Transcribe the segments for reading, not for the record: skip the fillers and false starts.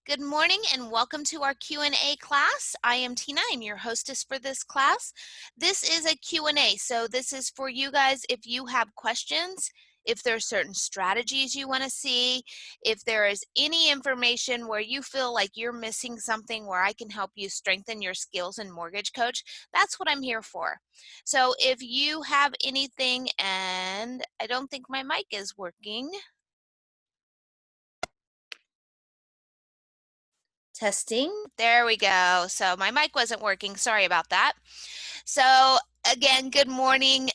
Good morning and welcome to our Q&A class. I am Tina, I'm your hostess for this class. This is a Q&A, so this is for you guys if you have questions, if there are certain strategies you want to see, if there is any information where you feel like you're missing something where I can help you strengthen your skills in Mortgage Coach, that's what I'm here for. So if you have anything, and I don't think my mic is working. Testing. There we go. So my mic wasn't working. Sorry about that. So again, good morning.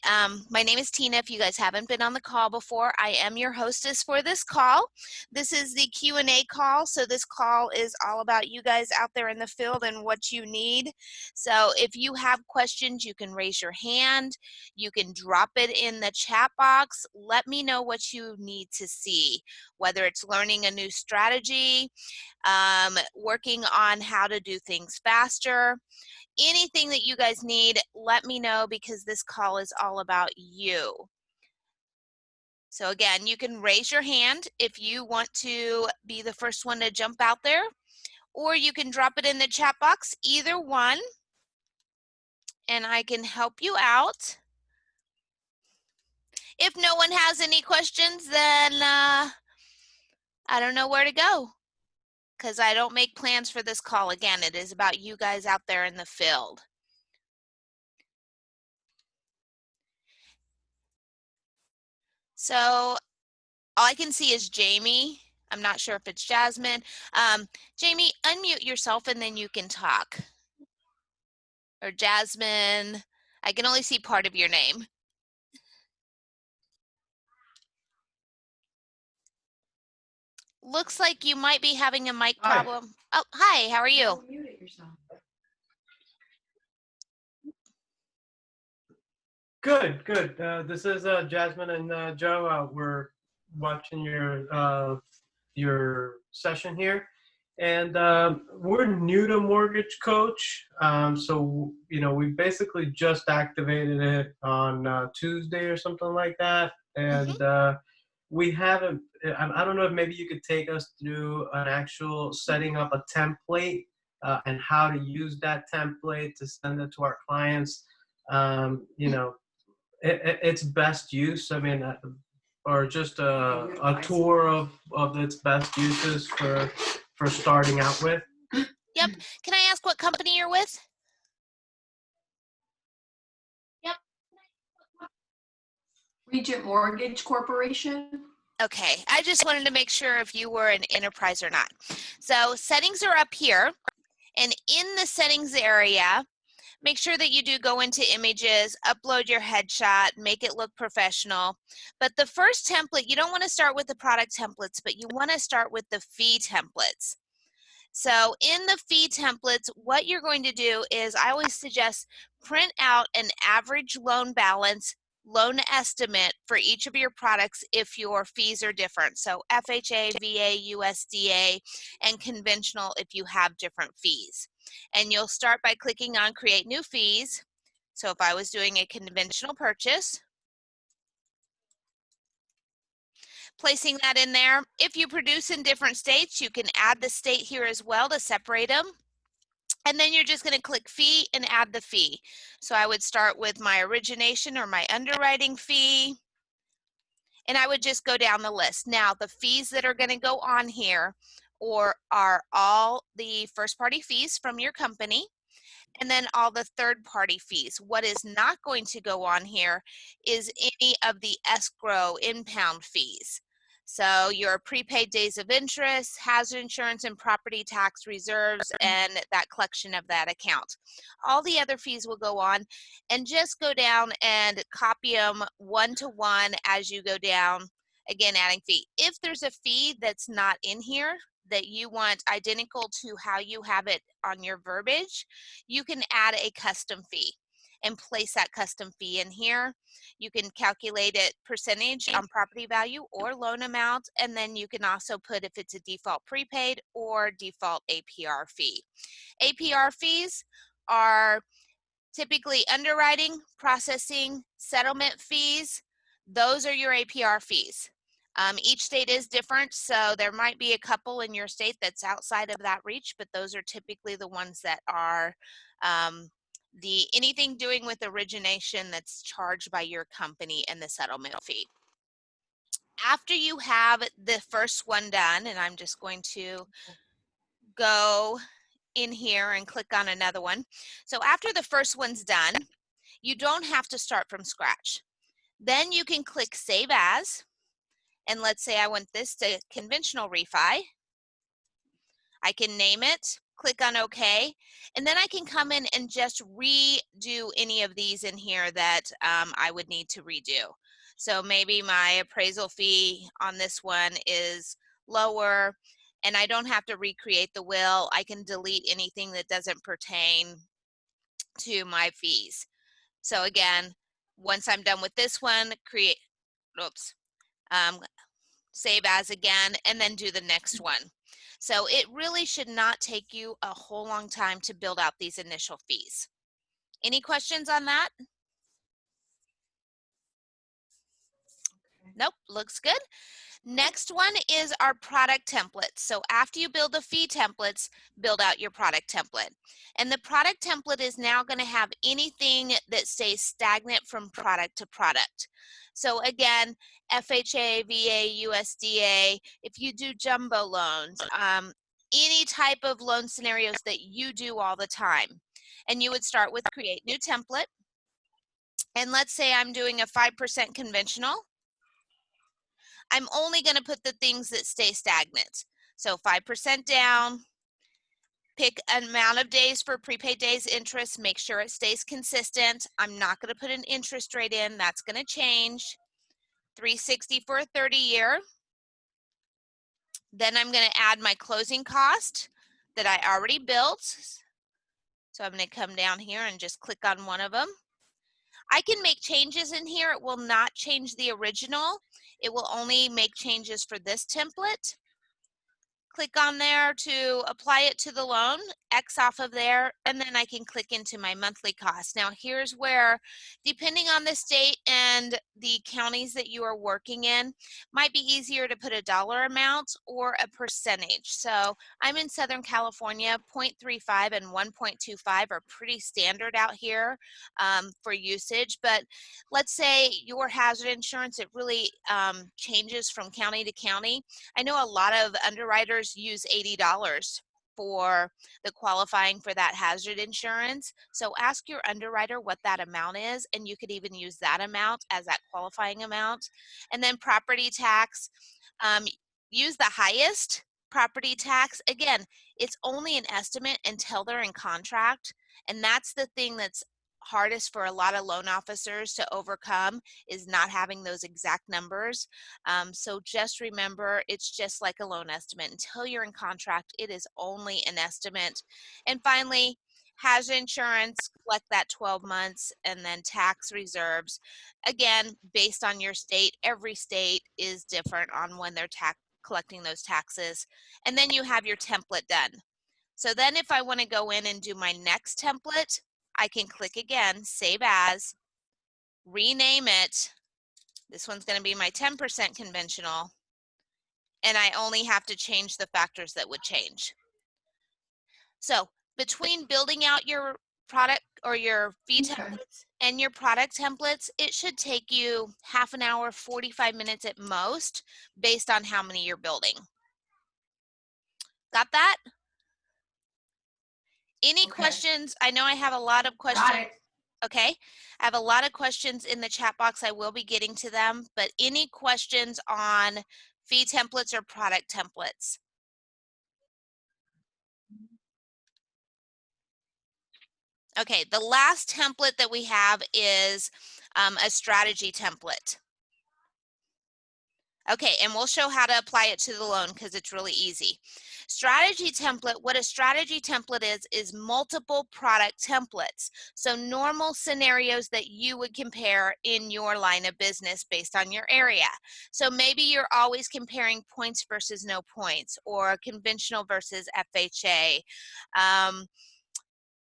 My name is Tina. If you guys haven't been on the call before, I am your hostess for this call. This is the Q&A call. So this call is all about you guys out there in the field and what you need. So if you have questions, you can raise your hand. You can drop it in the chat box. Let me know what you need to see, whether it's learning a new strategy, working on how to do things faster. Anything that you guys need, let me know because this call is all about you. So again, you can raise your hand if you want to be the first one to jump out there, or you can drop it in the chat box, either one, and I can help you out. If no one has any questions, then I don't know where to go, because I don't make plans for this call. Again, it is about you guys out there in the field. So all I can see is Jamie. I'm not sure if it's Jasmine. Jamie, unmute yourself and then you can talk. Or Jasmine, I can only see part of your name. Looks like you might be having a mic problem. Oh, hi, how are you? Mute it yourself. Good, good. This is Jasmine and Joe. We're watching your session here, and we're new to Mortgage Coach. So we basically just activated it on Tuesday or something like that, and we haven't. I don't know if maybe you could take us through an actual setting up a template and how to use that template to send it to our clients. Its best use. I mean, or just a tour of its best uses for starting out with. Yep. Can I ask what company you're with? Yep. Regent Mortgage Corporation. Okay, I just wanted to make sure if you were an enterprise or not. So settings are up here, and in the settings area, make sure that you do go into images, upload your headshot, make it look professional. But the first template, you don't want to start with the product templates, but you want to start with the fee templates. So in the fee templates, what you're going to do is I always suggest print out an average loan balance, loan estimate for each of your products if your fees are different. So FHA, VA, USDA, and conventional if you have different fees. And you'll start by clicking on Create New Fees. So if I was doing a conventional purchase, placing that in there. If you produce in different states, you can add the state here as well to separate them. And then you're just going to click fee and add the fee. So I would start with my origination or my underwriting fee. And I would just go down the list. Now, the fees that are going to go on here are all the first party fees from your company, and then all the third party fees. What is not going to go on here is any of the escrow impound fees. So your prepaid days of interest, hazard insurance and property tax reserves, and that collection of that account. All the other fees will go on, and just go down and copy them one to one as you go down. Again, adding fee. If there's a fee that's not in here that you want identical to how you have it on your verbiage, you can add a custom fee and place that custom fee in here. You can calculate it percentage on property value or loan amount, and then you can also put if it's a default prepaid or default APR fee. APR fees are typically underwriting, processing, settlement fees. Those are your APR fees. Each state is different, so there might be a couple in your state that's outside of that reach, but those are typically the ones that are anything doing with origination that's charged by your company and the settlement fee. After you have the first one done, and I'm just going to go in here and click on another one. So after the first one's done, you don't have to start from scratch. Then you can click Save As, and let's say I want this to conventional refi. I can name it, click on OK, and then I can come in and just redo any of these in here that I would need to redo. So maybe my appraisal fee on this one is lower, and I don't have to recreate the will. I can delete anything that doesn't pertain to my fees. So again, once I'm done with this one, save as again, and then do the next one. So it really should not take you a whole long time to build out these initial fees. Any questions on that? Nope, looks good. Next one is our product templates. So after you build the fee templates, build out your product template. And the product template is now going to have anything that stays stagnant from product to product. So again, FHA, VA, USDA, if you do jumbo loans, any type of loan scenarios that you do all the time. And you would start with create new template. And let's say I'm doing a 5% conventional. I'm only going to put the things that stay stagnant. So 5% down, pick an amount of days for prepaid days interest, make sure it stays consistent. I'm not going to put an interest rate in, that's going to change. 360 for a 30-year. Then I'm going to add my closing cost that I already built. So I'm going to come down here and just click on one of them. I can make changes in here. It will not change the original. It will only make changes for this template. Click on there to apply it to the loan, X off of there, and then I can click into my monthly cost. Now here's where, depending on the state and the counties that you are working in, might be easier to put a dollar amount or a percentage. So I'm in Southern California, 0.35 and 1.25 are pretty standard out here for usage, but let's say your hazard insurance, it really changes from county to county. I know a lot of underwriters use $80 for the qualifying for that hazard insurance. So ask your underwriter what that amount is, and you could even use that amount as that qualifying amount. And then property tax, use the highest property tax. Again, it's only an estimate until they're in contract. And that's the thing that's hardest for a lot of loan officers to overcome, is not having those exact numbers. So just remember, it's just like a loan estimate. Until you're in contract, it is only an estimate. And finally, hazard insurance, collect that 12 months, and then tax reserves. Again, based on your state, every state is different on when they're collecting those taxes. And then you have your template done. So then if I want to go in and do my next template, I can click again, save as, rename it. This one's going to be my 10% conventional, and I only have to change the factors that would change. So between building out your product or your fee templates and your product templates, it should take you half an hour, 45 minutes at most, based on how many you're building. Got that? Any questions? I know I have a lot of questions. Got it. Okay, I have a lot of questions in the chat box. I will be getting to them, but any questions on fee templates or product templates? Okay, the last template that we have is a strategy template. Okay, and we'll show how to apply it to the loan because it's really easy. Strategy template, what a strategy template is multiple product templates. So normal scenarios that you would compare in your line of business based on your area. So maybe you're always comparing points versus no points, or conventional versus FHA.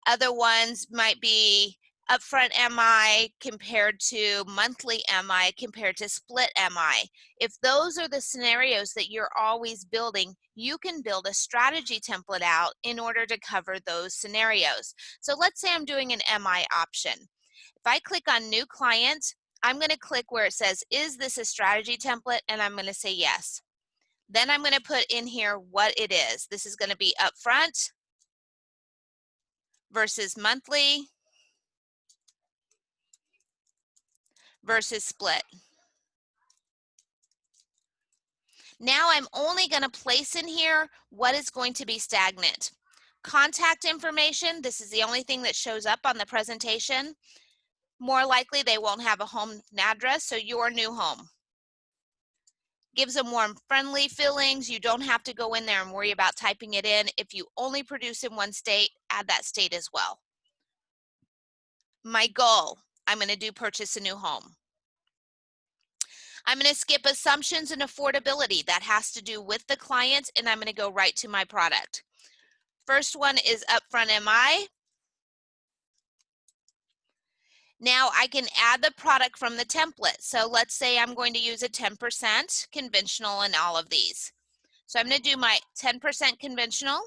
Other ones might be upfront MI compared to monthly MI compared to split MI. If those are the scenarios that you're always building, you can build a strategy template out in order to cover those scenarios. So let's say I'm doing an MI option. If I click on new client, I'm going to click where it says, is this a strategy template? And I'm going to say yes. Then I'm going to put in here what it is. This is going to be upfront versus monthly versus split. Now I'm only going to place in here what is going to be stagnant. Contact information, this is the only thing that shows up on the presentation. More likely they won't have a home address, so your new home. Gives them warm, friendly feelings. You don't have to go in there and worry about typing it in. If you only produce in one state, add that state as well. My goal, I'm going to do purchase a new home. I'm going to skip assumptions and affordability. That has to do with the client, and I'm going to go right to my product. First one is upfront MI. Now I can add the product from the template. So let's say I'm going to use a 10% conventional in all of these. So I'm going to do my 10% conventional,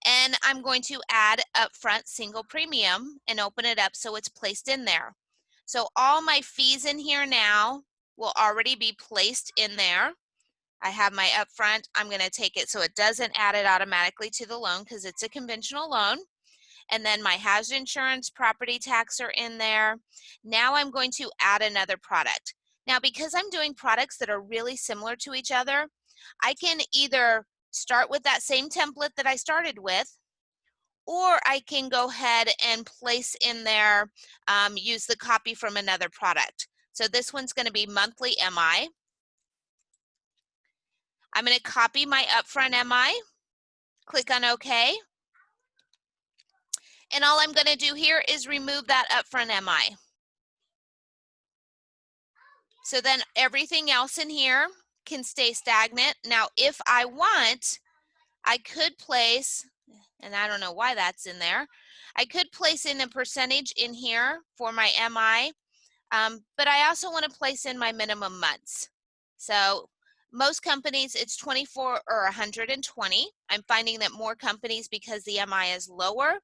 and I'm going to add upfront single premium and open it up so it's placed in there. So all my fees in here now will already be placed in there. I have my upfront. I'm going to take it so it doesn't add it automatically to the loan because it's a conventional loan. And then my hazard insurance, property tax are in there. Now I'm going to add another product. Now, because I'm doing products that are really similar to each other, I can either start with that same template that I started with, or I can go ahead and place in there, use the copy from another product. So this one's going to be monthly MI. I'm going to copy my upfront MI, click on OK. And all I'm going to do here is remove that upfront MI. So then everything else in here can stay stagnant. Now, if I want, I could place, and I don't know why that's in there, I could place in a percentage in here for my MI, but I also want to place in my minimum months. So most companies, it's 24 or 120. I'm finding that more companies, because the MI is lower,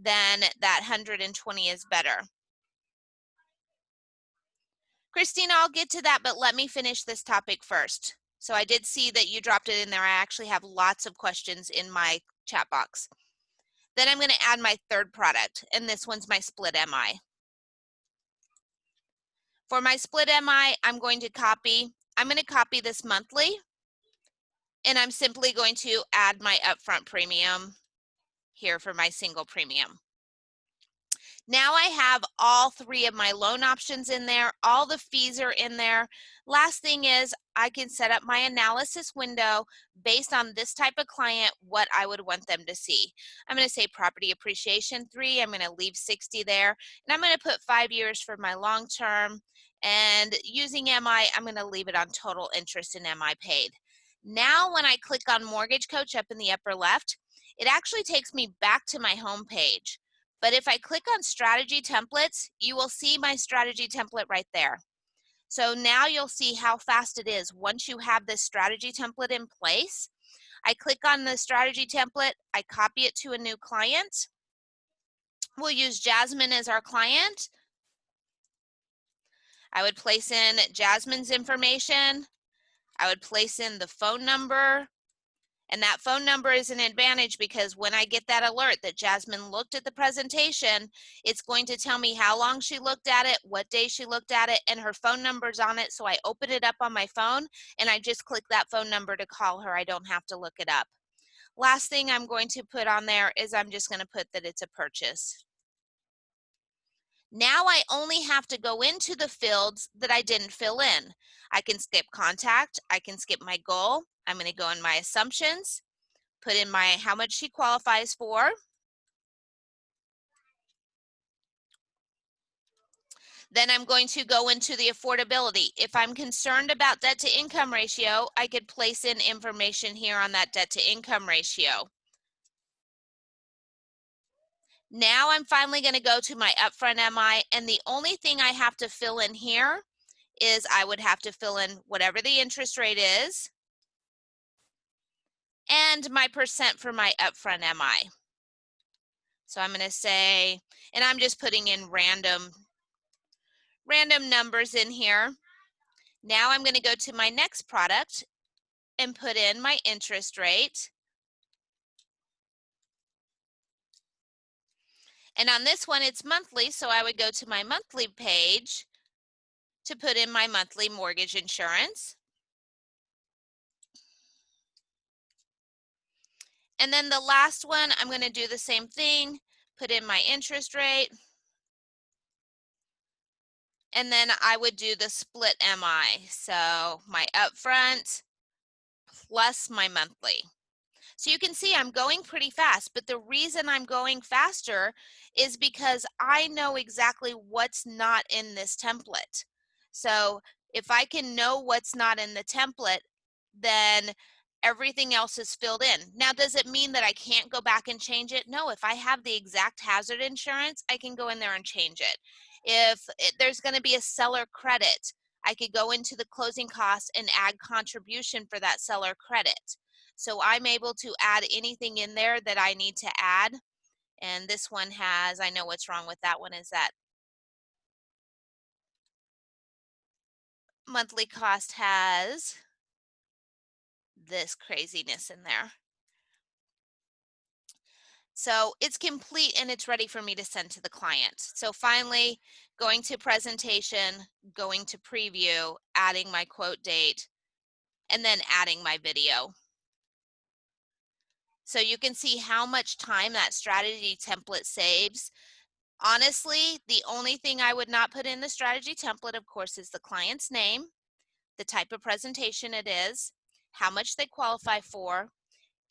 then that 120 is better. Christina, I'll get to that, but let me finish this topic first. So I did see that you dropped it in there. I actually have lots of questions in my chat box. Then I'm going to add my third product, and this one's my split MI. For my split MI, I'm going to copy this monthly, and I'm simply going to add my upfront premium here for my single premium. Now I have all three of my loan options in there. All the fees are in there. Last thing is I can set up my analysis window based on this type of client, what I would want them to see. I'm going to say property appreciation 3. I'm going to leave 60 there. And I'm going to put 5 years for my long term. And using MI, I'm going to leave it on total interest in MI paid. Now when I click on Mortgage Coach up in the upper left, it actually takes me back to my home page. But if I click on strategy templates, you will see my strategy template right there. So now you'll see how fast it is. Once you have this strategy template in place, I click on the strategy template, I copy it to a new client. We'll use Jasmine as our client. I would place in Jasmine's information. I would place in the phone number. And that phone number is an advantage because when I get that alert that Jasmine looked at the presentation, it's going to tell me how long she looked at it, what day she looked at it, and her phone number's on it. So I open it up on my phone and I just click that phone number to call her. I don't have to look it up. Last thing I'm going to put on there is I'm just going to put that it's a purchase. Now I only have to go into the fields that I didn't fill in. I can skip contact, I can skip my goal. I'm going to go in my assumptions, put in my how much she qualifies for. Then I'm going to go into the affordability. If I'm concerned about debt to income ratio, I could place in information here on that debt to income ratio. Now I'm finally going to go to my upfront MI, and the only thing I have to fill in here is I would have to fill in whatever the interest rate is and my percent for my upfront MI. So I'm going to say, and I'm just putting in random numbers in here. Now I'm going to go to my next product and put in my interest rate. And on this one, it's monthly, so I would go to my monthly page to put in my monthly mortgage insurance. And then the last one, I'm going to do the same thing, put in my interest rate. And then I would do the split MI. So my upfront plus my monthly. So you can see I'm going pretty fast, but the reason I'm going faster is because I know exactly what's not in this template. So if I can know what's not in the template, then everything else is filled in. Now, does it mean that I can't go back and change it? No, if I have the exact hazard insurance, I can go in there and change it. If there's going to be a seller credit, I could go into the closing costs and add contribution for that seller credit. So I'm able to add anything in there that I need to add. And this one has, I know what's wrong with that one, is that monthly cost has this craziness in there. So it's complete and it's ready for me to send to the client. So finally, going to presentation, going to preview, adding my quote date, and then adding my video. So you can see how much time that strategy template saves. Honestly, the only thing I would not put in the strategy template, of course, is the client's name, the type of presentation it is, how much they qualify for,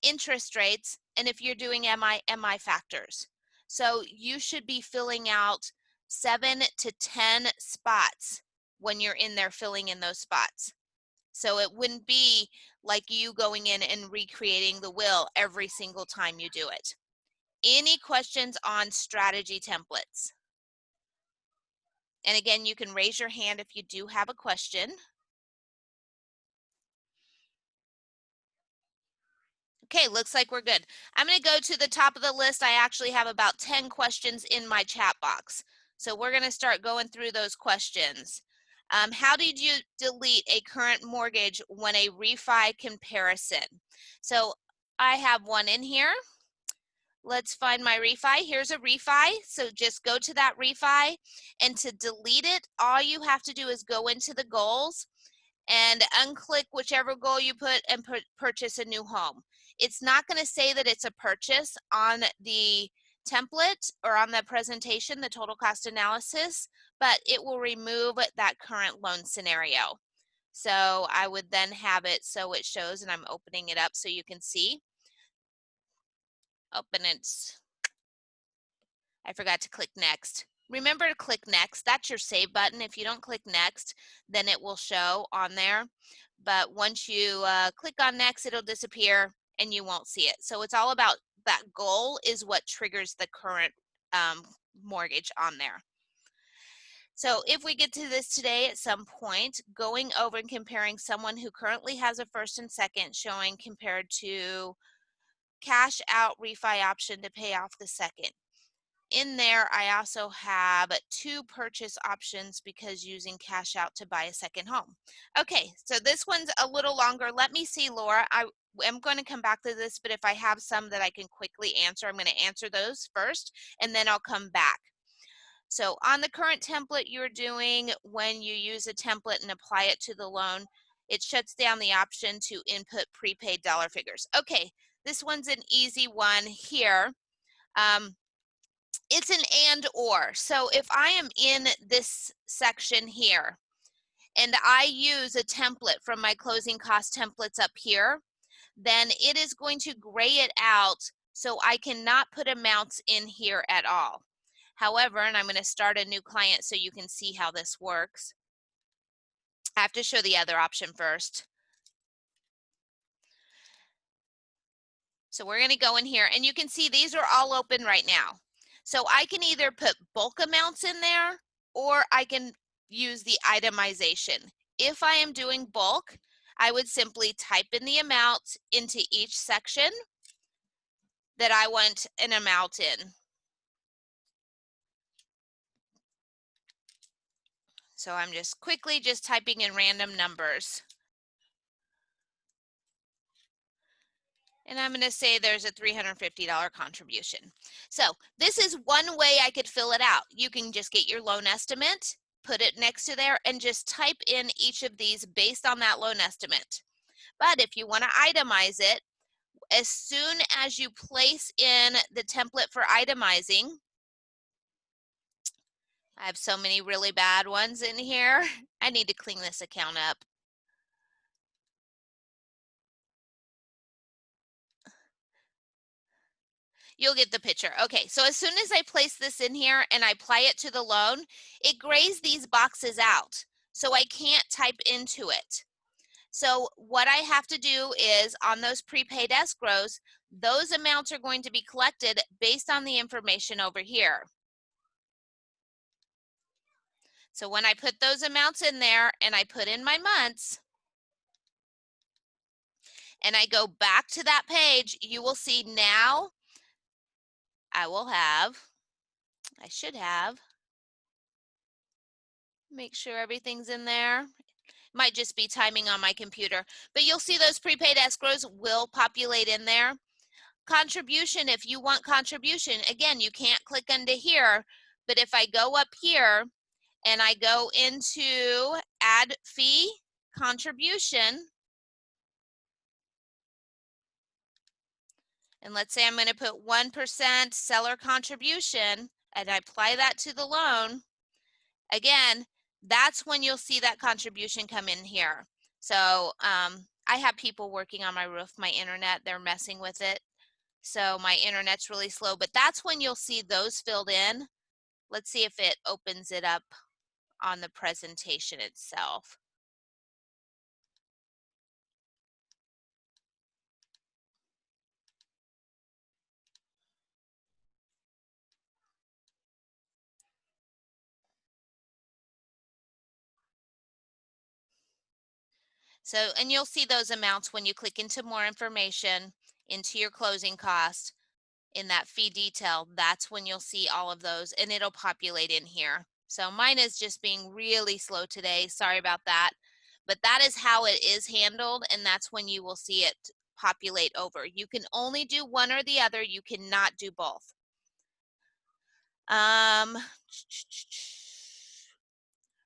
interest rates, and if you're doing MI factors. So you should be filling out 7 to 10 spots when you're in there filling in those spots. So it wouldn't be like you going in and recreating the will every single time you do it. Any questions on strategy templates? And again, you can raise your hand if you do have a question. Okay, looks like we're good. I'm going to go to the top of the list. I actually have about 10 questions in my chat box. So we're going to start going through those questions. How did you delete a current mortgage when a refi comparison? So I have one in here. Let's find my refi. Here's a refi. So just go to that refi, and to delete it, all you have to do is go into the goals and unclick whichever goal you put and purchase a new home. It's not going to say that it's a purchase on the template or on the presentation, the total cost analysis, but it will remove that current loan scenario. So I would then have it so it shows, and I'm opening it up so you can see. Open it. I forgot to click next. Remember to click next. That's your save button. If you don't click next, then it will show on there. But once you click on next, it'll disappear and you won't see it. So it's all about that goal is what triggers the current mortgage on there. So if we get to this today at some point, going over and comparing someone who currently has a first and second showing compared to cash out refi option to pay off the second. In there, I also have 2 purchase options because using cash out to buy a second home. Okay, so this one's a little longer. Let me see, Laura. I am going to come back to this, but if I have some that I can quickly answer, I'm going to answer those first, and then I'll come back. So on the current template you're doing, when you use a template and apply it to the loan, it shuts down the option to input prepaid dollar figures. Okay, this one's an easy one here. It's an and or. So if I am in this section here and I use a template from my closing cost templates up here, then it is going to gray it out so I cannot put amounts in here at all. However, and I'm going to start a new client so you can see how this works. I have to show the other option first. So we're going to go in here and you can see these are all open right now. So I can either put bulk amounts in there or I can use the itemization. If I am doing bulk, I would simply type in the amount into each section that I want an amount in. So I'm just quickly just typing in random numbers. And I'm going to say there's a $350 contribution. So this is one way I could fill it out. You can just get your loan estimate, put it next to there, and just type in each of these based on that loan estimate. But if you want to itemize it, as soon as you place in the template for itemizing, I have so many really bad ones in here. I need to clean this account up. You'll get the picture. Okay, so as soon as I place this in here and I apply it to the loan, it grays these boxes out. So I can't type into it. So what I have to do is on those prepaid escrows, those amounts are going to be collected based on the information over here. So when I put those amounts in there and I put in my months, and I go back to that page, you will see now I should have, make sure everything's in there. Might just be timing on my computer, but you'll see those prepaid escrows will populate in there. Contribution, if you want contribution, again, you can't click into here, but if I go up here and I go into add fee contribution, and let's say I'm going to put 1% seller contribution and I apply that to the loan, again, that's when you'll see that contribution come in here. So I have people working on my roof, my internet, they're messing with it. So my internet's really slow, but that's when you'll see those filled in. Let's see if it opens it up on the presentation itself. So, and you'll see those amounts when you click into more information, into your closing cost, in that fee detail, that's when you'll see all of those and it'll populate in here. So mine is just being really slow today. Sorry about that. But that is how it is handled, and that's when you will see it populate over. You can only do one or the other. You cannot do both. We're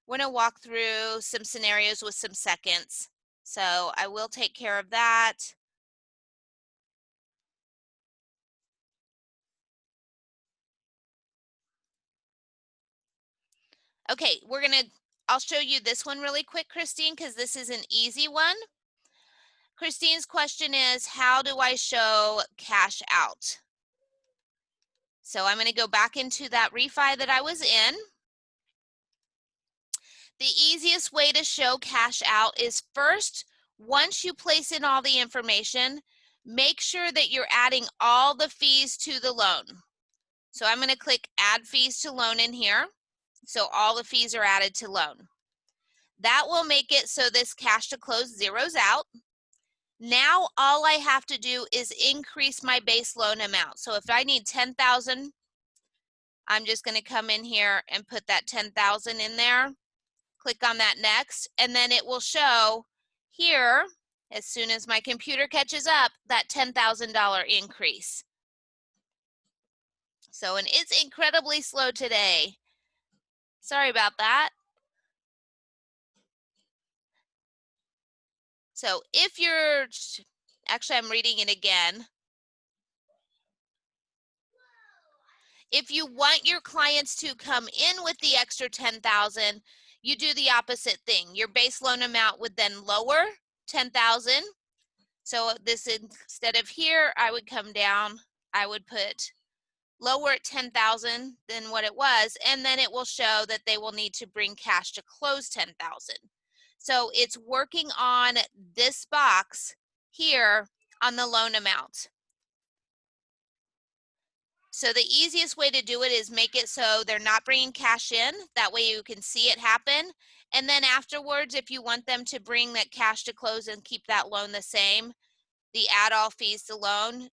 going to walk through some scenarios with some seconds. So I will take care of that. Okay, I'll show you this one really quick, Christine, because this is an easy one. Christine's question is, how do I show cash out? So I'm going to go back into that refi that I was in. The easiest way to show cash out is first, once you place in all the information, make sure that you're adding all the fees to the loan. So I'm going to click add fees to loan in here. So all the fees are added to loan. That will make it so this cash to close zeroes out. Now all I have to do is increase my base loan amount. So if I need 10,000, I'm just going to come in here and put that 10,000 in there. Click on that next, and then it will show here, as soon as my computer catches up, that $10,000 increase. So, and it's incredibly slow today. Sorry about that. So if you're, actually I'm reading it again. If you want your clients to come in with the extra 10,000, you do the opposite thing. Your base loan amount would then lower 10,000. So this, instead of here, I would come down, I would put lower at 10,000 than what it was, and then it will show that they will need to bring cash to close 10,000. So it's working on this box here on the loan amount. So the easiest way to do it is make it so they're not bringing cash in. That way you can see it happen. And then afterwards, if you want them to bring that cash to close and keep that loan the same, the add all fees to loan,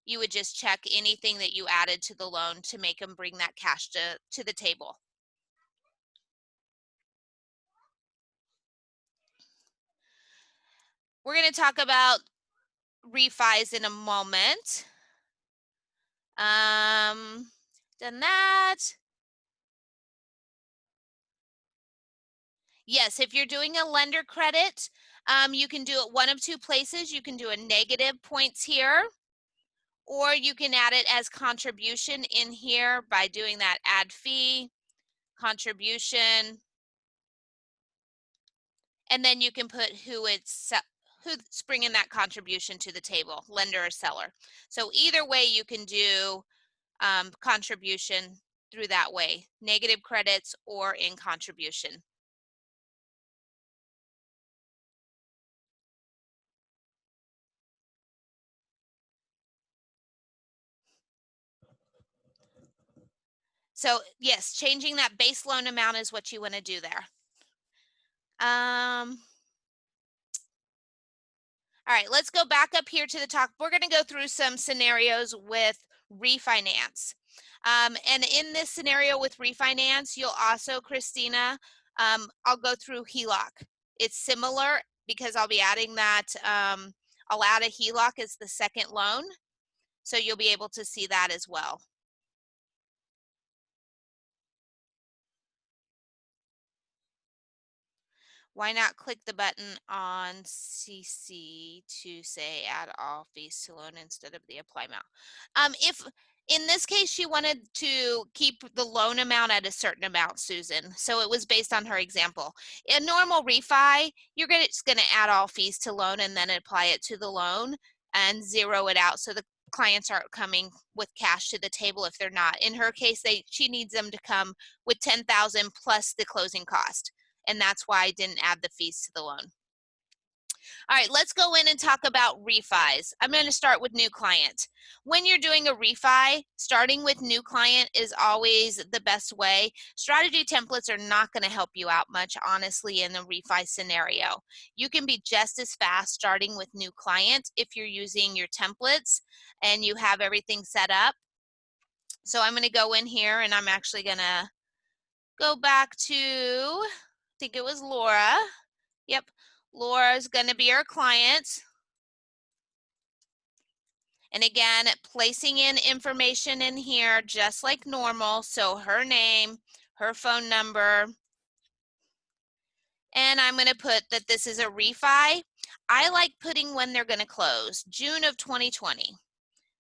you would just check anything that you added to the loan to make them bring that cash to the table. We're going to talk about refis in a moment. Done that. Yes, if you're doing a lender credit, you can do it one of two places. You can do a negative points here, or you can add it as contribution in here by doing that add fee, contribution, and then you can put who's bringing that contribution to the table, lender or seller. So either way, you can do contribution through that way, negative credits or in contribution. So yes, changing that base loan amount is what you want to do there. All right, let's go back up here to the top. We're going to go through some scenarios with refinance. And in this scenario with refinance, you'll also, Christina, I'll go through HELOC. It's similar because I'll be adding that, I'll add a HELOC as the second loan. So you'll be able to see that as well. Why not click the button on CC to say add all fees to loan instead of the apply amount? If in this case she wanted to keep the loan amount at a certain amount, Susan, so it was based on her example. In normal refi, you're just going to add all fees to loan and then apply it to the loan and zero it out so the clients aren't coming with cash to the table if they're not. In her case, she needs them to come with $10,000 plus the closing cost. And that's why I didn't add the fees to the loan. All right, let's go in and talk about refis. I'm going to start with new client. When you're doing a refi, starting with new client is always the best way. Strategy templates are not going to help you out much, honestly, in the refi scenario. You can be just as fast starting with new client if you're using your templates and you have everything set up. So I'm going to go in here and I'm actually going to go back to, I think it was Laura. Yep, Laura's going to be our client. And again, placing in information in here just like normal. So her name, her phone number. And I'm going to put that this is a refi. I like putting when they're going to close, June of 2020.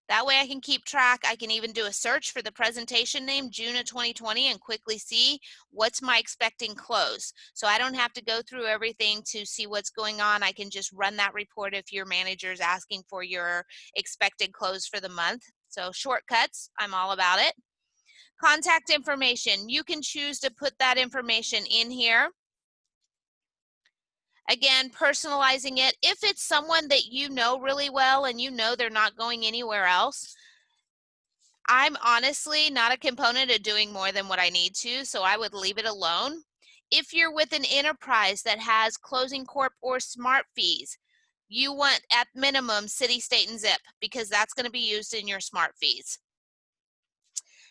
That way I can keep track. I can even do a search for the presentation name, June of 2020, and quickly see what's my expecting close. So I don't have to go through everything to see what's going on. I can just run that report if your manager is asking for your expected close for the month. So shortcuts, I'm all about it. Contact information, you can choose to put that information in here. Again, personalizing it. If it's someone that you know really well and you know they're not going anywhere else, I'm honestly not a component of doing more than what I need to, so I would leave it alone. If you're with an enterprise that has closing corp or smart fees, you want at minimum city, state, and zip because that's going to be used in your smart fees.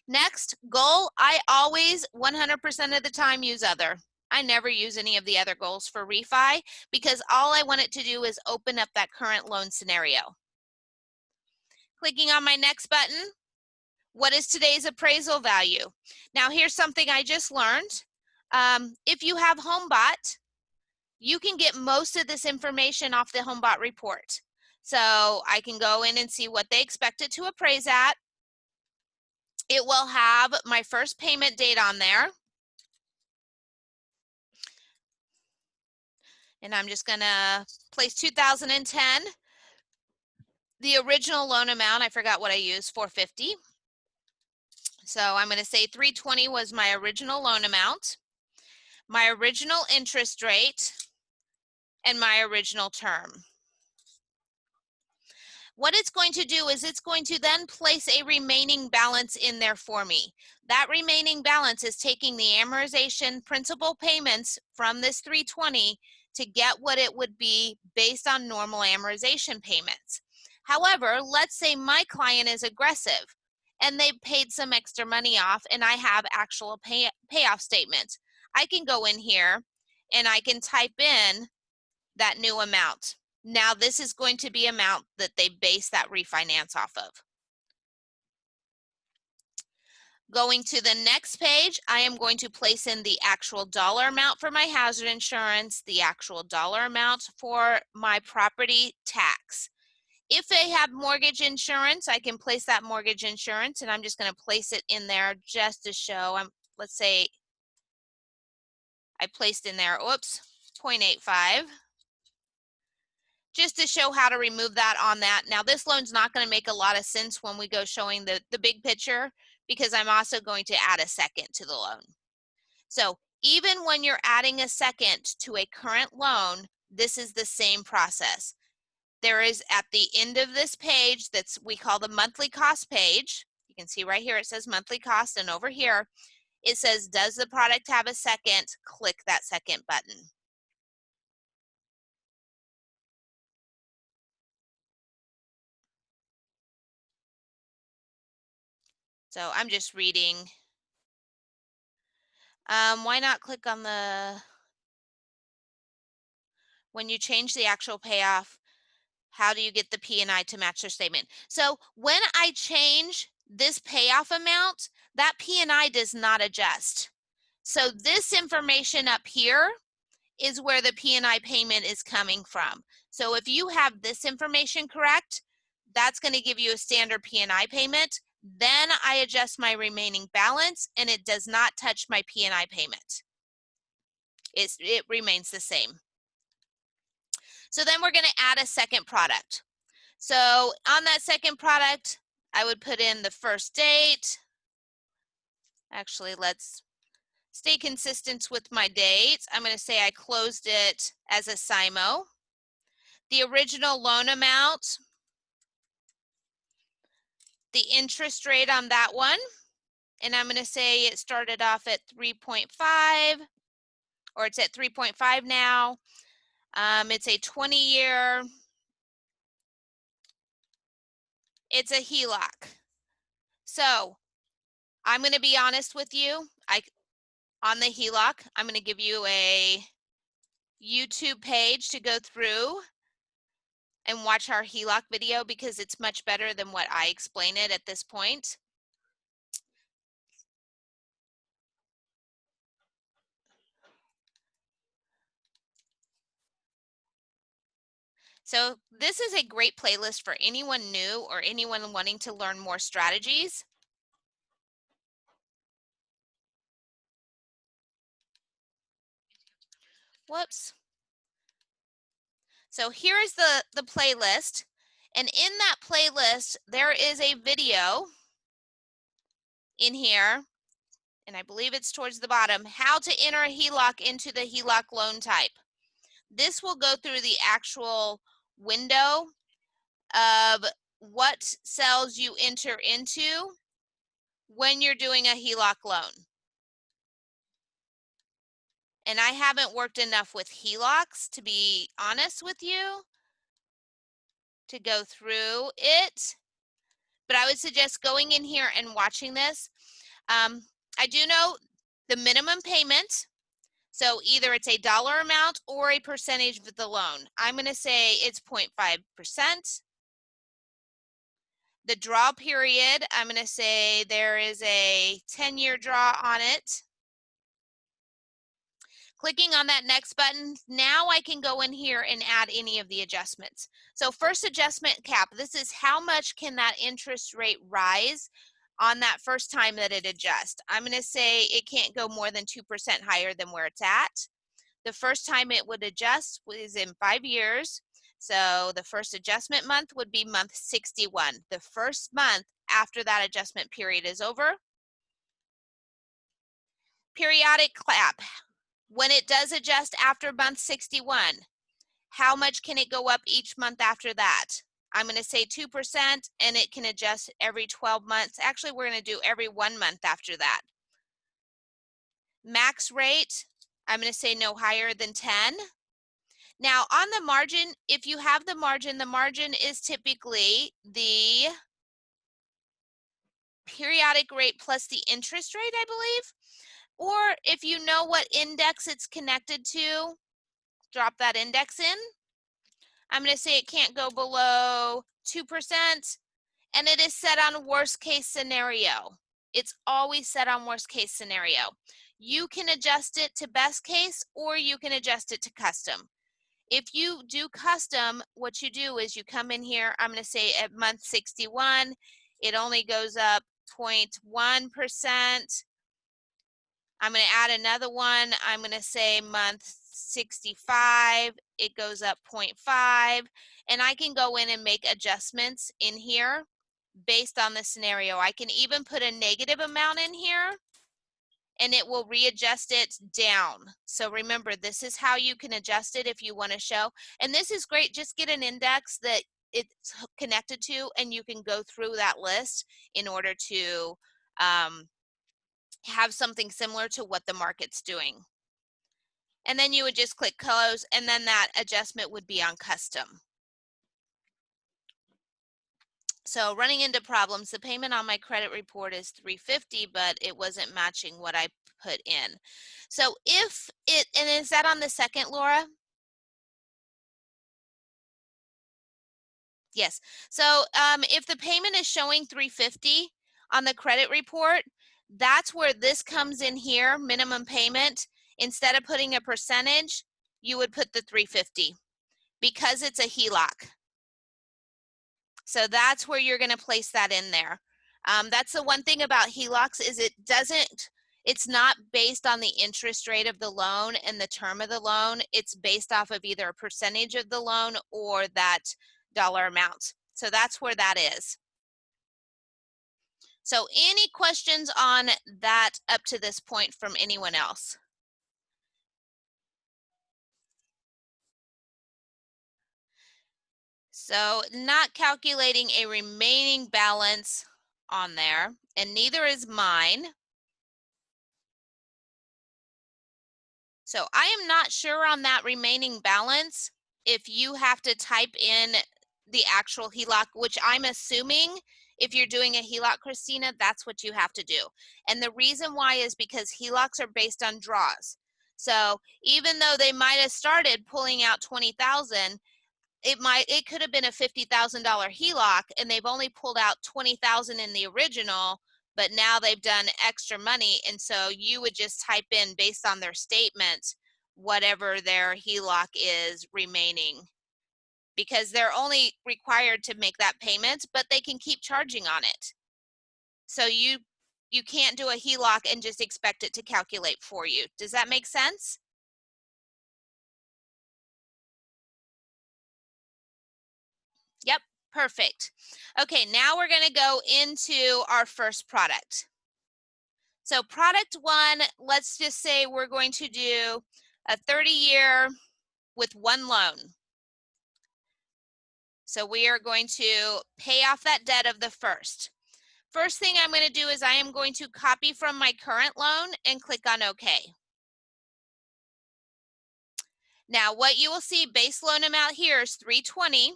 Next, goal, I always 100% of the time use other. I never use any of the other goals for refi because all I want it to do is open up that current loan scenario. Clicking on my next button, what is today's appraisal value? Now here's something I just learned. If you have HomeBot, you can get most of this information off the HomeBot report. So I can go in and see what they expect it to appraise at. It will have my first payment date on there. And I'm just gonna place 2010. The original loan amount, I forgot what I used, $450. So I'm gonna say 320 was my original loan amount, my original interest rate, and my original term. What it's going to do is it's going to then place a remaining balance in there for me. That remaining balance is taking the amortization principal payments from this 320 to get what it would be based on normal amortization payments. However, let's say my client is aggressive and they've paid some extra money off and I have actual payoff statements. I can go in here and I can type in that new amount. Now this is going to be amount that they base that refinance off of. Going to the next page, I am going to place in the actual dollar amount for my hazard insurance, the actual dollar amount for my property tax. If they have mortgage insurance, I can place that mortgage insurance, and I'm just going to place it in there just to show. Let's say I placed in there, oops, 0.85. Just to show how to remove that on that. Now this loan's not going to make a lot of sense when we go showing the big picture, because I'm also going to add a second to the loan. So even when you're adding a second to a current loan, this is the same process. There is at the end of this page we call the monthly cost page. You can see right here it says monthly cost, and over here it says, does the product have a second? Click that second button. So I'm just reading. Why not click on when you change the actual payoff, how do you get the P&I to match their statement? So when I change this payoff amount, that P&I does not adjust. So this information up here is where the P&I payment is coming from. So if you have this information correct, that's going to give you a standard P&I payment. Then I adjust my remaining balance, and it does not touch my P&I payment. It remains the same. So then we're going to add a second product. So on that second product, I would put in the first date. Actually, let's stay consistent with my dates. I'm going to say I closed it as a SIMO. The original loan amount, the interest rate on that one, and I'm going to say it started off at 3.5, or it's at 3.5 now. It's a 20-year. It's a HELOC. So I'm going to be honest with you. On the HELOC, I'm going to give you a YouTube page to go through and watch our HELOC video, because it's much better than what I explain it at this point. So this is a great playlist for anyone new or anyone wanting to learn more strategies. Whoops. So here's the playlist. And in that playlist, there is a video in here, and I believe it's towards the bottom, how to enter a HELOC into the HELOC loan type. This will go through the actual window of what cells you enter into when you're doing a HELOC loan. And I haven't worked enough with HELOCs, to be honest with you, to go through it. But I would suggest going in here and watching this. I do know the minimum payment. So either it's a dollar amount or a percentage of the loan. I'm going to say it's 0.5%. The draw period, I'm going to say there is a 10-year draw on it. Clicking on that next button, now I can go in here and add any of the adjustments. So first adjustment cap, this is how much can that interest rate rise on that first time that it adjusts. I'm going to say it can't go more than 2% higher than where it's at. The first time it would adjust is in 5 years. So the first adjustment month would be month 61. The first month after that adjustment period is over. Periodic cap. When it does adjust after month 61, how much can it go up each month after that? I'm going to say 2%, and it can adjust every 12 months. Actually, we're going to do every 1 month after that. Max rate, I'm going to say no higher than 10. Now on the margin, if you have the margin is typically the periodic rate plus the interest rate, I believe. Or if you know what index it's connected to, drop that index in. I'm going to say it can't go below 2%, and it is set on worst case scenario. It's always set on worst case scenario. You can adjust it to best case, or you can adjust it to custom. If you do custom, what you do is you come in here, I'm going to say at month 61, it only goes up 0.1%. I'm going to add another one. I'm going to say month 65, it goes up 0.5, and I can go in and make adjustments in here based on the scenario. I can even put a negative amount in here and it will readjust it down. So remember, this is how you can adjust it if you want to show. And this is great. Just get an index that it's connected to, and you can go through that list in order to have something similar to what the market's doing. And then you would just click close, and then that adjustment would be on custom. So running into problems, the payment on my credit report is $350, but it wasn't matching what I put in. So if it, and is that on the second, Laura? Yes. So if the payment is showing $350 on the credit report, that's where this comes in here, minimum payment. Instead of putting a percentage, you would put the $350 because it's a HELOC. So that's where you're going to place that in there. That's the one thing about HELOCs is it's not based on the interest rate of the loan and the term of the loan. It's based off of either a percentage of the loan or that dollar amount. So that's where that is. So any questions on that up to this point from anyone else? So not calculating a remaining balance on there, and neither is mine. So I am not sure on that remaining balance if you have to type in the actual HELOC, which I'm assuming if you're doing a HELOC, Christina, that's what you have to do. And the reason why is because HELOCs are based on draws. So even though they might have started pulling out 20,000, it could have been a $50,000 HELOC and they've only pulled out 20,000 in the original, but now they've done extra money. And so you would just type in based on their statement, whatever their HELOC is remaining, because they're only required to make that payment, but they can keep charging on it. So you can't do a HELOC and just expect it to calculate for you. Does that make sense? Yep, perfect. Okay, now we're going to go into our first product. So product one, let's just say we're going to do a 30-year with one loan. So we are going to pay off that debt of the first. First thing I'm going to do is I am going to copy from my current loan and click on OK. Now what you will see, base loan amount here is $320.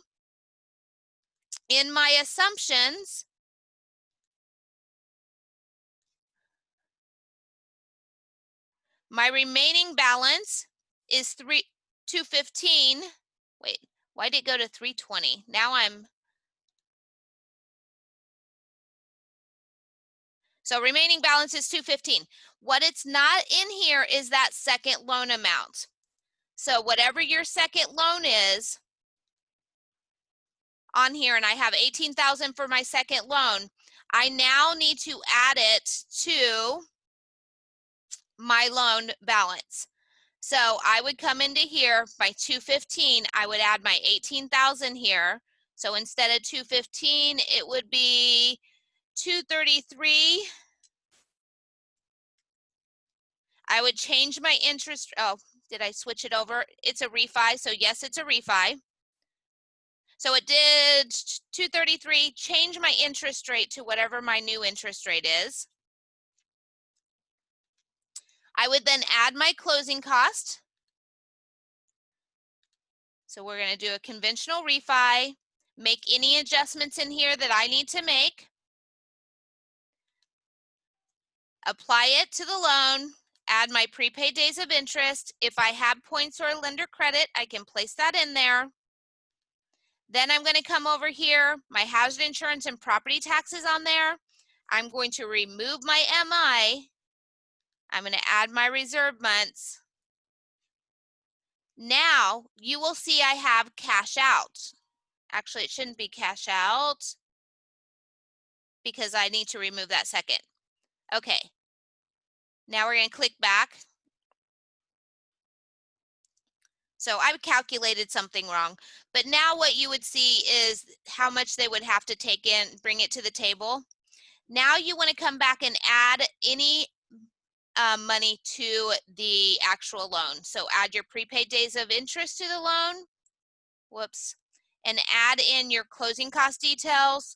In my assumptions, my remaining balance is $215. Wait, why did it go to 320? Now so remaining balance is 215. What it's not in here is that second loan amount. So whatever your second loan is on here, and I have 18,000 for my second loan, I now need to add it to my loan balance. So I would come into here by 215, I would add my 18,000 here. So instead of 215, it would be 233. I would change my interest. Oh, did I switch it over? It's a refi. So yes, it's a refi. So it did 233, change my interest rate to whatever my new interest rate is. I would then add my closing cost. So we're going to do a conventional refi, make any adjustments in here that I need to make, apply it to the loan, add my prepaid days of interest. If I have points or lender credit, I can place that in there. Then I'm going to come over here, my hazard insurance and property taxes on there. I'm going to remove my MI. I'm going to add my reserve months. Now you will see I have cash out. Actually, it shouldn't be cash out because I need to remove that second. Okay. Now we're going to click back. So I calculated something wrong, but now what you would see is how much they would have to take in, bring it to the table. Now you want to come back and add any money to the actual loan. So add your prepaid days of interest to the loan. Whoops. And add in your closing cost details.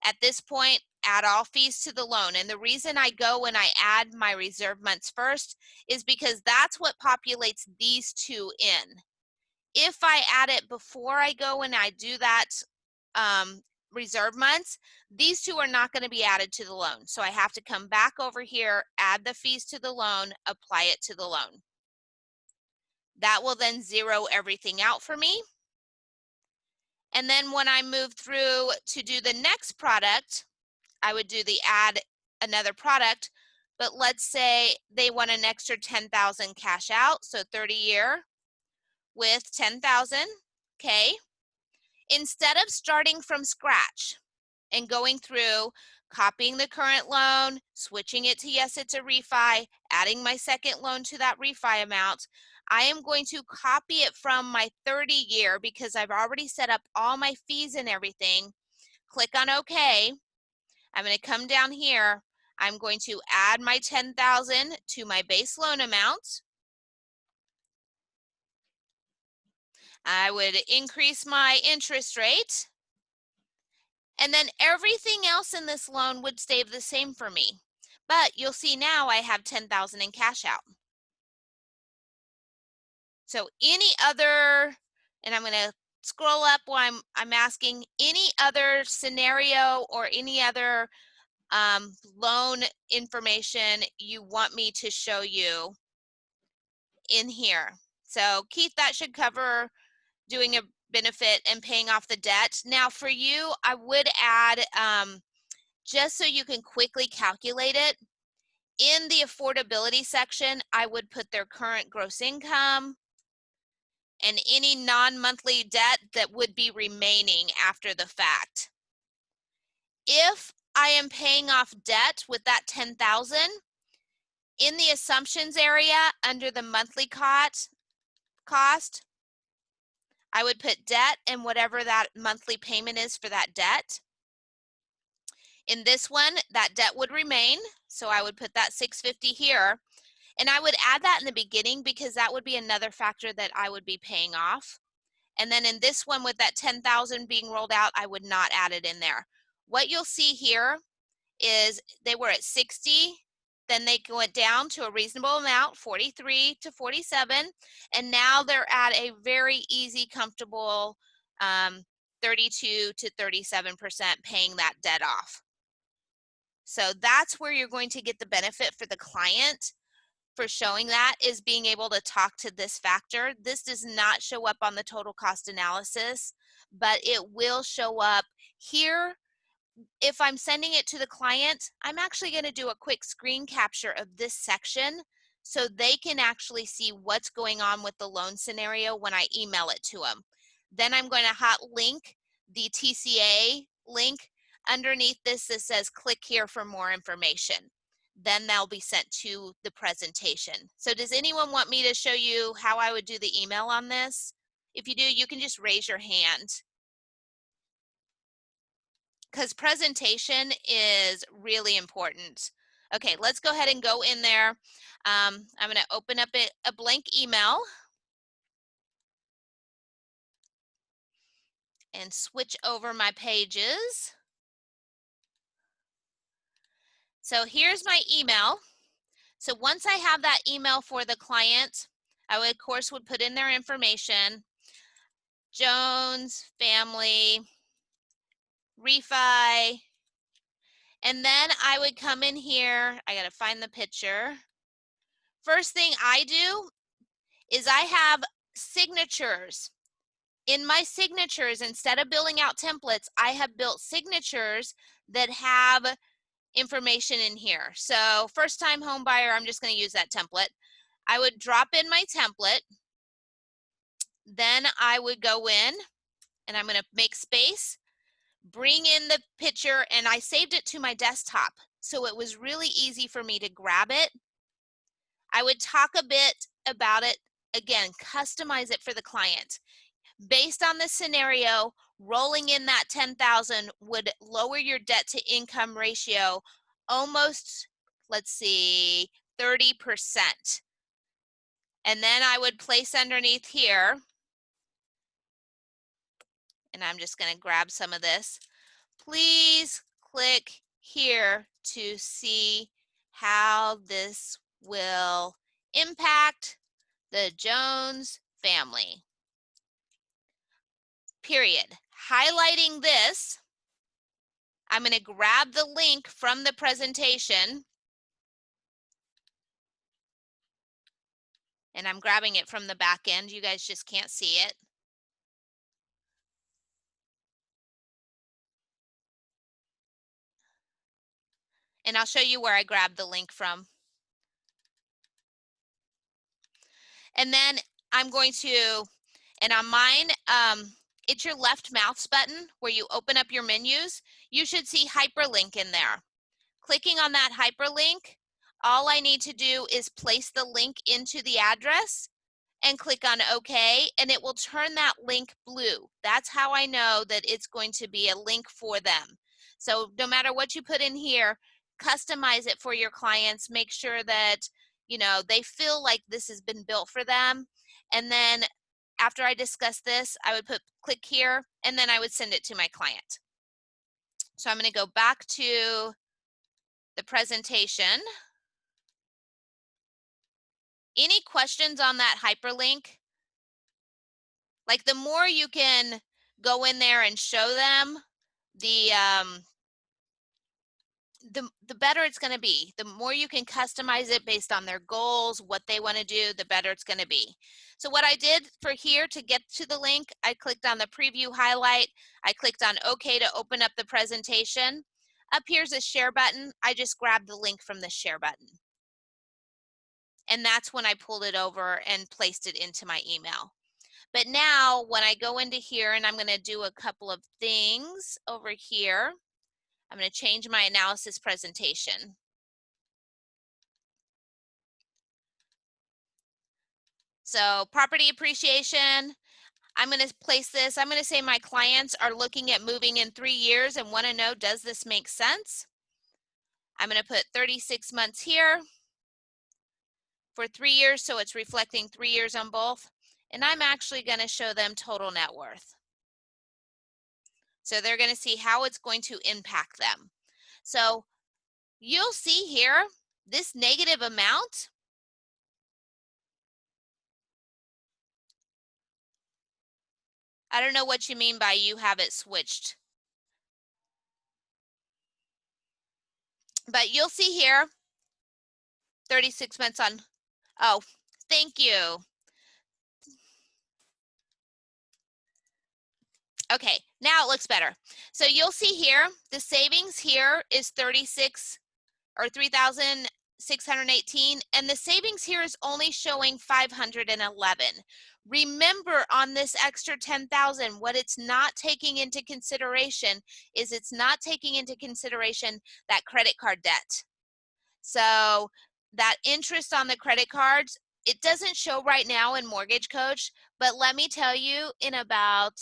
At this point, add all fees to the loan. And the reason I go and I add my reserve months first is because that's what populates these two in. If I add it before I go and I do that reserve months, these two are not going to be added to the loan. So I have to come back over here, add the fees to the loan, apply it to the loan. That will then zero everything out for me. And then when I move through to do the next product, I would do the add another product, but let's say they want an extra 10,000 cash out, so 30-year with 10,000, okay? Instead of starting from scratch and going through copying the current loan, switching it to yes, it's a refi, adding my second loan to that refi amount, I am going to copy it from my 30-year because I've already set up all my fees and everything. Click on OK. I'm going to come down here. I'm going to add my 10,000 to my base loan amount. I would increase my interest rate. And then everything else in this loan would stay the same for me. But you'll see now I have 10,000 in cash out. So any other, and I'm going to scroll up while I'm asking any other scenario or any other loan information you want me to show you in here. So Keith, that should cover doing a benefit and paying off the debt. Now for you, I would add, just so you can quickly calculate it, in the affordability section, I would put their current gross income and any non-monthly debt that would be remaining after the fact. If I am paying off debt with that 10,000, in the assumptions area under the monthly cost, I would put debt and whatever that monthly payment is for that debt. In this one, that debt would remain, so I would put that 650 here. And I would add that in the beginning because that would be another factor that I would be paying off. And then in this one with that 10,000 being rolled out, I would not add it in there. What you'll see here is they were at 60, then they went down to a reasonable amount, 43 to 47, and now they're at a very easy, comfortable 32 to 37% paying that debt off. So that's where you're going to get the benefit for the client for showing that, is being able to talk to this factor. This does not show up on the total cost analysis, but it will show up here. If I'm sending it to the client, I'm actually going to do a quick screen capture of this section so they can actually see what's going on with the loan scenario when I email it to them. Then I'm going to hot link the TCA link underneath this that says click here for more information. Then they'll be sent to the presentation. So does anyone want me to show you how I would do the email on this? If you do, you can just raise your hand, because presentation is really important. Okay, let's go ahead and go in there. I'm going to open up a blank email. and switch over my pages. So here's my email. So once I have that email for the client, I would, of course, would put in their information, Jones, family, refi, and then I would come in here. I got to find the picture. First thing I do is I have signatures. In my signatures, instead of building out templates, I have built signatures that have information in here. So first time home buyer, I'm just going to use that template. I would drop in my template. Then I would go in and I'm going to make space, bring in the picture, and I saved it to my desktop. So it was really easy for me to grab it. I would talk a bit about it. Again, customize it for the client. Based on this scenario, rolling in that 10,000 would lower your debt to income ratio almost, let's see, 30%. And then I would place underneath here, and I'm just going to grab some of this. Please click here to see how this will impact the Jones family. Period. Highlighting this, I'm going to grab the link from the presentation, and I'm grabbing it from the back end. You guys just can't see it. And I'll show you where I grabbed the link from. And then I'm going to, and on mine, it's your left mouse button where you open up your menus. You should see hyperlink in there. Clicking on that hyperlink, all I need to do is place the link into the address and click on OK, and it will turn that link blue. That's how I know that it's going to be a link for them. So no matter what you put in here, customize it for your clients. Make sure that, you know, they feel like this has been built for them. And then after I discuss this, I would click here, and then I would send it to my client. So I'm going to go back to the presentation. Any questions on that hyperlink? Like, the more you can go in there and show them, the better it's going to be. The more you can customize it based on their goals, what they want to do, the better it's going to be. So what I did for here to get to the link, I clicked on the preview highlight. I clicked on OK to open up the presentation. Up here's a share button. I just grabbed the link from the share button. And that's when I pulled it over and placed it into my email. But now when I go into here, and I'm going to do a couple of things over here, I'm going to change my analysis presentation. So property appreciation, I'm going to place this. I'm going to say my clients are looking at moving in 3 years and want to know, does this make sense? I'm going to put 36 months here for 3 years, so it's reflecting 3 years on both. And I'm actually going to show them total net worth. So they're going to see how it's going to impact them. So you'll see here, this negative amount, I don't know what you mean by you have it switched. But you'll see here, 36 months on, oh, thank you. Okay, now it looks better. So you'll see here, the savings here is 36 or 3,618, and the savings here is only showing 511. Remember, on this extra 10,000, what it's not taking into consideration is it's not taking into consideration that credit card debt. So that interest on the credit cards, it doesn't show right now in Mortgage Coach, but let me tell you, in about,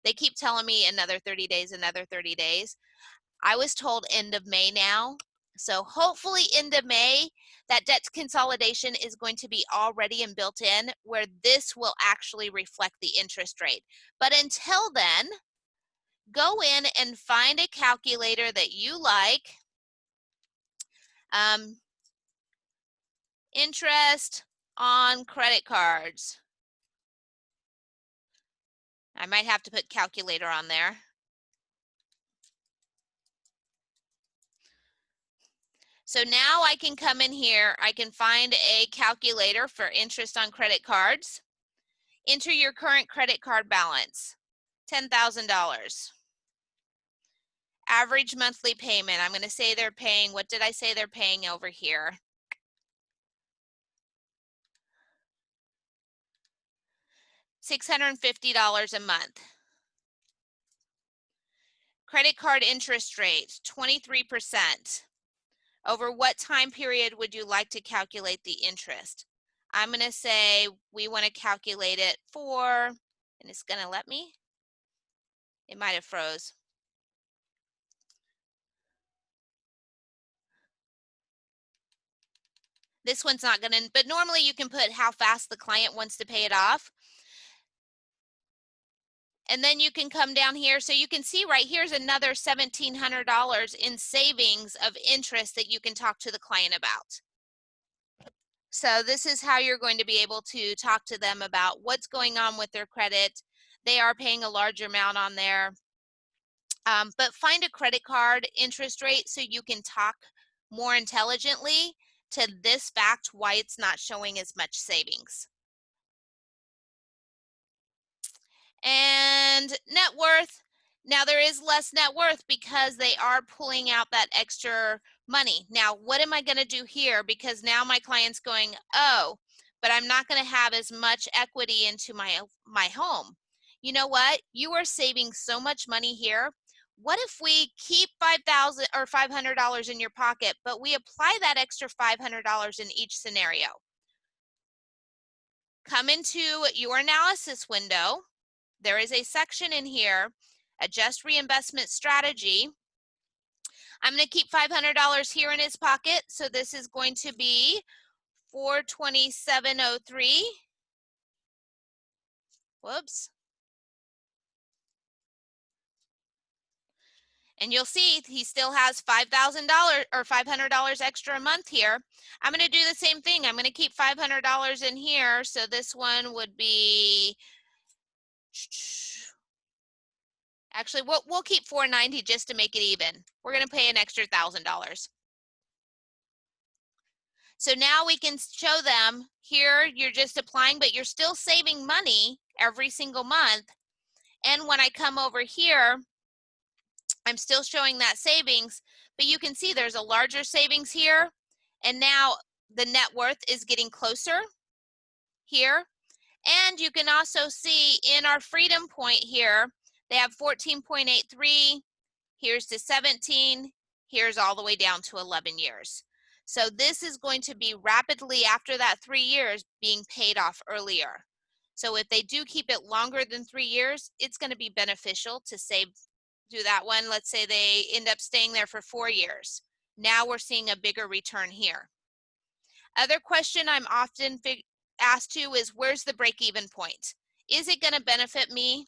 they keep telling me another 30 days, another 30 days. I was told end of May now. So hopefully into May, that debt consolidation is going to be already and built in where this will actually reflect the interest rate. But until then, go in and find a calculator that you like. Interest on credit cards. I might have to put calculator on there. So now I can come in here, I can find a calculator for interest on credit cards. Enter your current credit card balance, $10,000. Average monthly payment, I'm going to say they're paying, what did I say they're paying over here? $650 a month. Credit card interest rate, 23%. Over what time period would you like to calculate the interest? I'm going to say we want to calculate it for, and it's going to let me. It might have froze. This one's not going to, but normally you can put how fast the client wants to pay it off. And then you can come down here. So you can see right here's another $1,700 in savings of interest that you can talk to the client about. So this is how you're going to be able to talk to them about what's going on with their credit. They are paying a large amount on there. But find a credit card interest rate so you can talk more intelligently to this fact why it's not showing as much savings. And net worth. Now there is less net worth because they are pulling out that extra money. Now, what am I going to do here? Because now my client's going, oh, but I'm not going to have as much equity into my home. You know what? You are saving so much money here. What if we keep $5,000 or $500 in your pocket, but we apply that extra $500 in each scenario? Come into your analysis window. There is a section in here, adjust reinvestment strategy. I'm going to keep $500 here in his pocket. So this is going to be $427.03. Whoops. And you'll see he still has $5,000 or $500 extra a month here. I'm going to do the same thing. I'm going to keep $500 in here. So this one would be, actually, we'll keep $490 just to make it even. We're going to pay an extra $1,000. So now we can show them here, you're just applying, but you're still saving money every single month. And when I come over here, I'm still showing that savings, but you can see there's a larger savings here. And now the net worth is getting closer here. And you can also see in our freedom point here, they have 14.83. Here's to 17. Here's all the way down to 11 years. So this is going to be rapidly after that 3 years being paid off earlier. So if they do keep it longer than 3 years, it's going to be beneficial to save, do that one. Let's say they end up staying there for 4 years. Now we're seeing a bigger return here. Other question I'm often asked to is, where's the break-even point? Is it going to benefit me?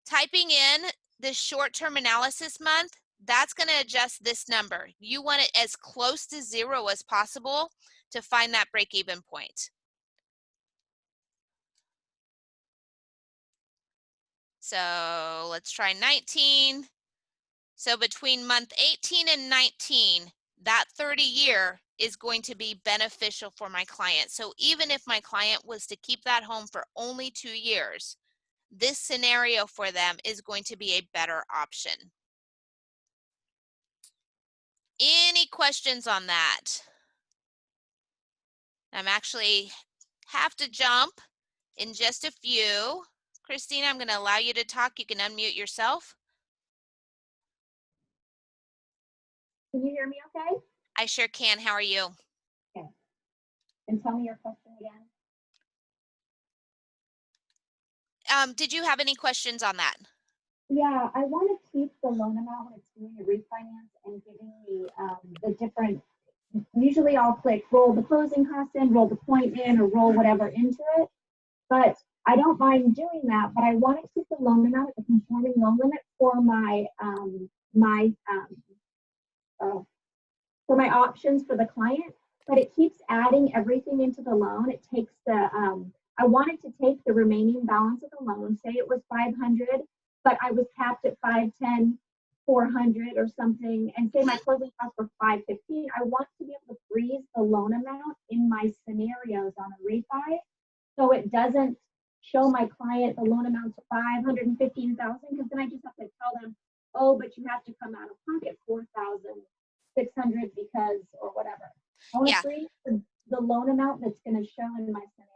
Typing in this short-term analysis month, that's going to adjust this number. You want it as close to 0 as possible to find that break-even point. So let's try 19. So between month 18 and 19, that 30-year is going to be beneficial for my client. So even if my client was to keep that home for only 2 years, this scenario for them is going to be a better option. Any questions on that? I'm actually have to jump in just a few. Christina, I'm going to allow you to talk. You can unmute yourself. Can you hear me okay? I sure can. How are you? Okay. And tell me your question again. Did you have any questions on that? Yeah, I want to keep the loan amount when it's doing a refinance and giving the the different, usually I'll click roll the closing cost in, roll the point in, or roll whatever into it. But I don't mind doing that, but I want to keep the loan amount at the conforming loan limit for my options for the client. But it keeps adding everything into the loan. It takes the I wanted to take the remaining balance of the loan. Say it was 500, but I was capped at 510, 400 or something, and say my closing costs were 515. I want to be able to freeze the loan amount in my scenarios on a refi, so it doesn't show my client the loan amount to 515,000, because then I just have to tell them, oh, but you have to come out of pocket 4,600 because, or whatever. I want to Yeah. freeze the loan amount that's going to show in my scenario.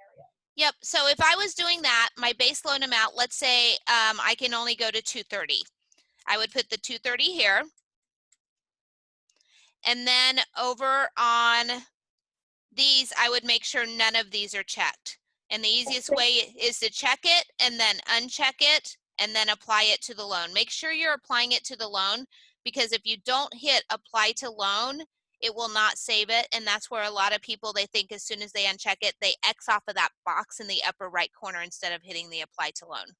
Yep. So if I was doing that, my base loan amount, let's say I can only go to 230. I would put the 230 here. And then over on these, I would make sure none of these are checked. And the easiest way is to check it and then uncheck it and then apply it to the loan. Make sure you're applying it to the loan, because if you don't hit apply to loan, it will not save it. And that's where a lot of people, they think as soon as they uncheck it, they X off of that box in the upper right corner instead of hitting the apply to loan.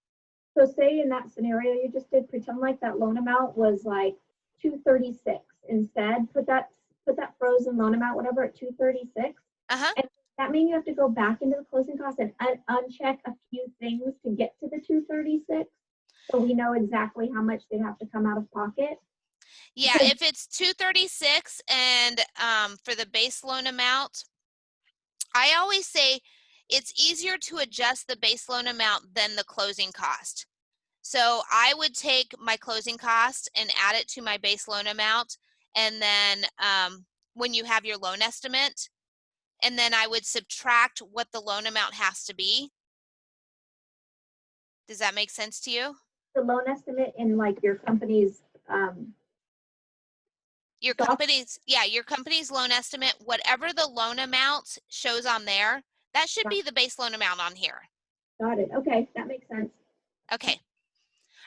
So say in that scenario you just did, pretend like that loan amount was like 236. Instead, put that frozen loan amount, whatever, at 236. Uh-huh. And that means you have to go back into the closing costs and uncheck a few things to get to the 236. So we know exactly how much they have to come out of pocket. Yeah, Because if it's 236 and for the base loan amount, I always say it's easier to adjust the base loan amount than the closing cost. So I would take my closing cost and add it to my base loan amount. And then when you have your loan estimate, and then I would subtract what the loan amount has to be. Does that make sense to you? the loan estimate in like your company's Your So- company's, yeah, your company's loan estimate, whatever the loan amount shows on there, that should be the base loan amount on here. got it. Okay, that makes sense. Okay.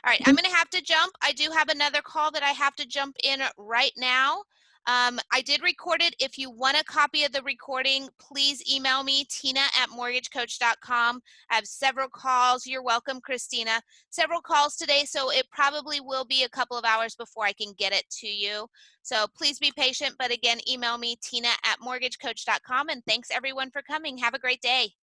All right, I'm going to have to jump. I do have another call that I have to jump in right now. I did record it. If you want a copy of the recording, please email me, tina@mortgagecoach.com. I have several calls. You're welcome, Christina. Several calls today, so it probably will be a couple of hours before I can get it to you. So please be patient. But again, email me, tina@mortgagecoach.com. And thanks everyone for coming. Have a great day.